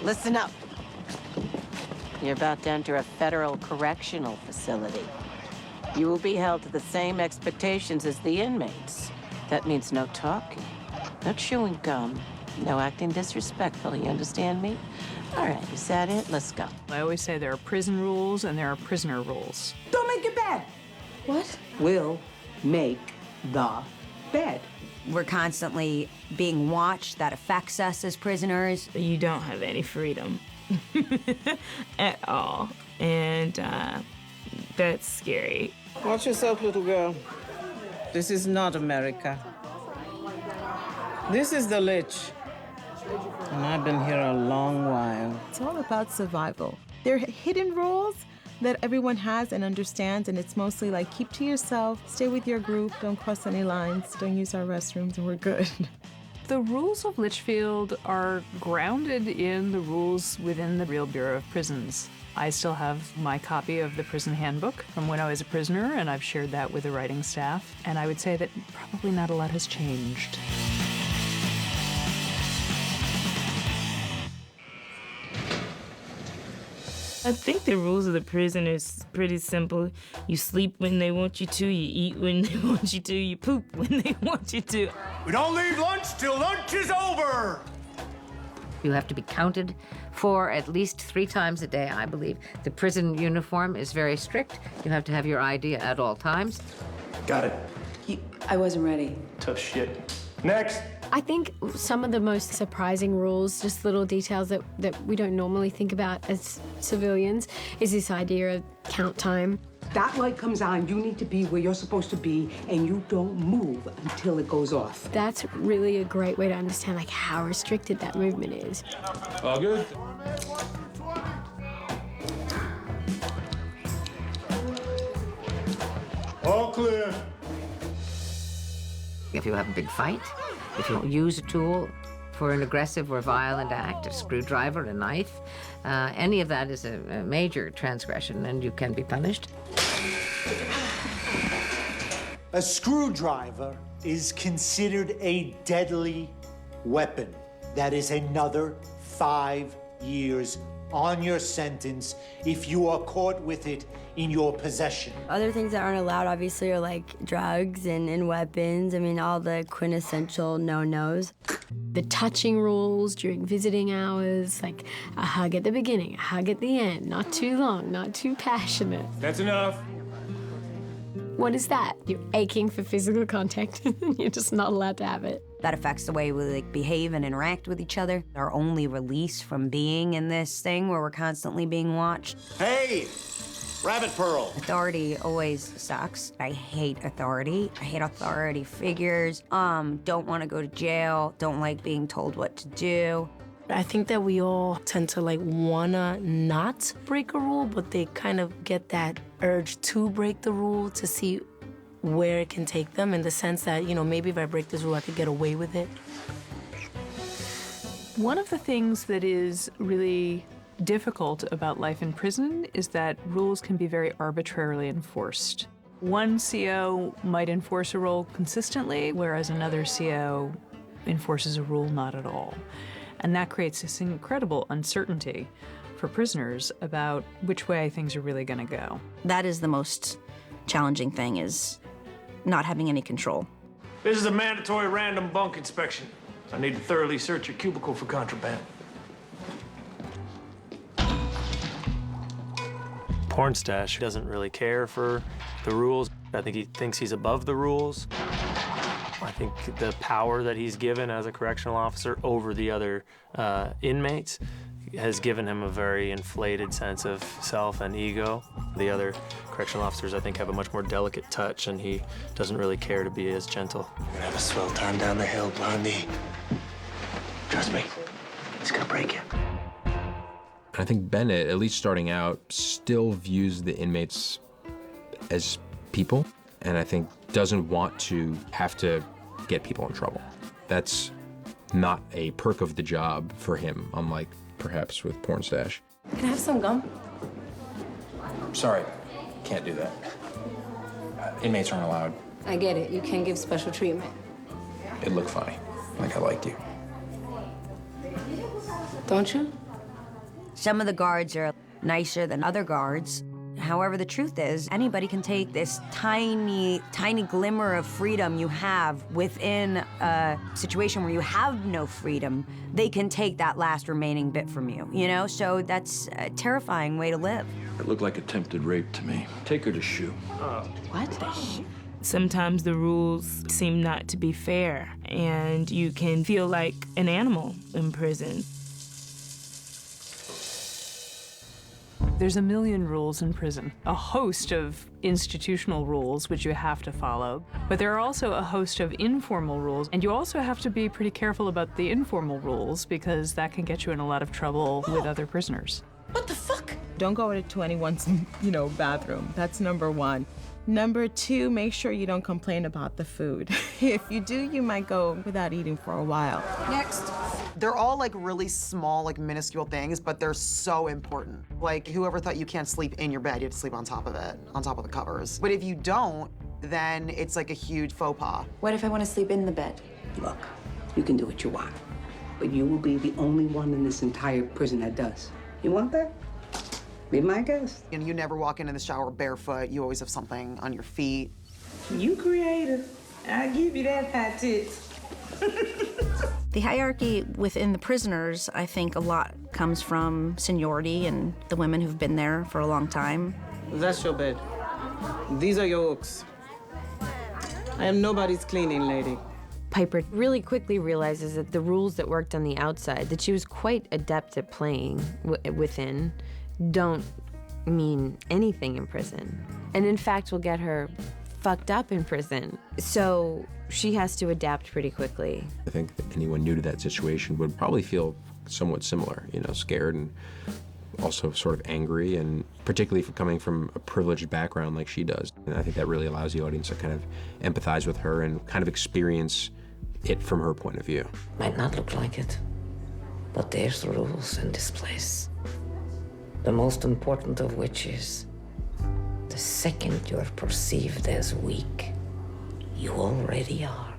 Listen up. You're about to enter a federal correctional facility. You will be held to the same expectations as the inmates. That means no talking, no chewing gum, no acting disrespectful, you understand me? All right, is that it? Let's go. I always say there are prison rules and there are prisoner rules. Don't make it bad. What? We'll make the bed. We're constantly being watched. That affects us as prisoners. You don't have any freedom at all. And that's scary. Watch yourself, little girl. This is not America. This is the Lich. And I've been here a long while. It's all about survival. There are hidden rules that everyone has and understands, and it's mostly like keep to yourself, stay with your group, don't cross any lines, don't use our restrooms, and we're good. The rules of Litchfield are grounded in the rules within the real Bureau of Prisons. I still have my copy of the prison handbook from when I was a prisoner, and I've shared that with the writing staff. And I would say that probably not a lot has changed. I think the rules of the prison is pretty simple. You sleep when they want you to, you eat when they want you to, you poop when they want you to. We don't leave lunch till lunch is over! You have to be counted for at least 3 times a day, I believe. The prison uniform is very strict. You have to have your ID at all times. Got it. I wasn't ready. Tough shit. Next! I think some of the most surprising rules, just little details that we don't normally think about as civilians, is this idea of count time. That light comes on, you need to be where you're supposed to be, and you don't move until it goes off. That's really a great way to understand like how restricted that movement is. All good? All clear. If you have a big fight, if you use a tool for an aggressive or violent act, a screwdriver, a knife, any of that is a major transgression and you can be punished. A screwdriver is considered a deadly weapon. That is another 5 years on your sentence if you are caught with it in your possession. Other things that aren't allowed, obviously, are like drugs and weapons. I mean, all the quintessential no-nos. The touching rules during visiting hours, like a hug at the beginning, a hug at the end, not too long, not too passionate. That's enough. What is that? You're aching for physical contact. You're just not allowed to have it. That affects the way we like behave and interact with each other. Our only release from being in this thing where we're constantly being watched. Hey, Rabbit Pearl. Authority always sucks. I hate authority. I hate authority figures. Don't want to go to jail. Don't like being told what to do. I think that we all tend to like wanna not break a rule, but they kind of get that urge to break the rule to see where it can take them, in the sense that, you know, maybe if I break this rule, I could get away with it. One of the things that is really difficult about life in prison is that rules can be very arbitrarily enforced. One CO might enforce a rule consistently, whereas another CO enforces a rule not at all. And that creates this incredible uncertainty for prisoners about which way things are really going to go. That is the most challenging thing, is not having any control. This is a mandatory random bunk inspection. I need to thoroughly search your cubicle for contraband. Porn stash doesn't really care for the rules. I think he thinks he's above the rules. I think the power that he's given as a correctional officer over the other inmates has given him a very inflated sense of self and ego. The other correctional officers, I think, have a much more delicate touch, and he doesn't really care to be as gentle. We're gonna have a swell time down the hill, Blondie. Trust me, it's gonna break you. I think Bennett, at least starting out, still views the inmates as people, and I think doesn't want to have to get people in trouble. That's not a perk of the job for him, unlike perhaps with Porn Stash. Can I have some gum? Sorry, can't do that. Inmates aren't allowed. I get it. You can't give special treatment. It looked funny, like I liked you. Don't you? Some of the guards are nicer than other guards. However, the truth is, anybody can take this tiny, tiny glimmer of freedom you have within a situation where you have no freedom. They can take that last remaining bit from you, you know? So that's a terrifying way to live. It looked like attempted rape to me. Take her to SHU. What? Sometimes the rules seem not to be fair, and you can feel like an animal in prison. There's a million rules in prison, a host of institutional rules which you have to follow, but there are also a host of informal rules, and you also have to be pretty careful about the informal rules because that can get you in a lot of trouble with other prisoners. What the fuck? Don't go into anyone's, bathroom. That's number one. Number two, make sure you don't complain about the food. If you do, you might go without eating for a while. Next. They're all like really small, like minuscule things, but they're so important. Like whoever thought you can't sleep in your bed, you have to sleep on top of it, on top of the covers. But if you don't, then it's like a huge faux pas. What if I want to sleep in the bed? Look, you can do what you want, but you will be the only one in this entire prison that does. You want that? Be my guest. And you never walk into the shower barefoot. You always have something on your feet. You creative. I give you that high tits. The hierarchy within the prisoners, I think a lot comes from seniority and the women who've been there for a long time. That's your bed. These are your hooks. I am nobody's cleaning lady. Piper really quickly realizes that the rules that worked on the outside, that she was quite adept at playing within, don't mean anything in prison. And in fact will get her fucked up in prison. So she has to adapt pretty quickly. I think that anyone new to that situation would probably feel somewhat similar, scared and also sort of angry, and particularly for coming from a privileged background like she does. And I think that really allows the audience to kind of empathize with her and kind of experience it from her point of view. Might not look like it, but there's rules in this place. The most important of which is, the second you're perceived as weak, you already are.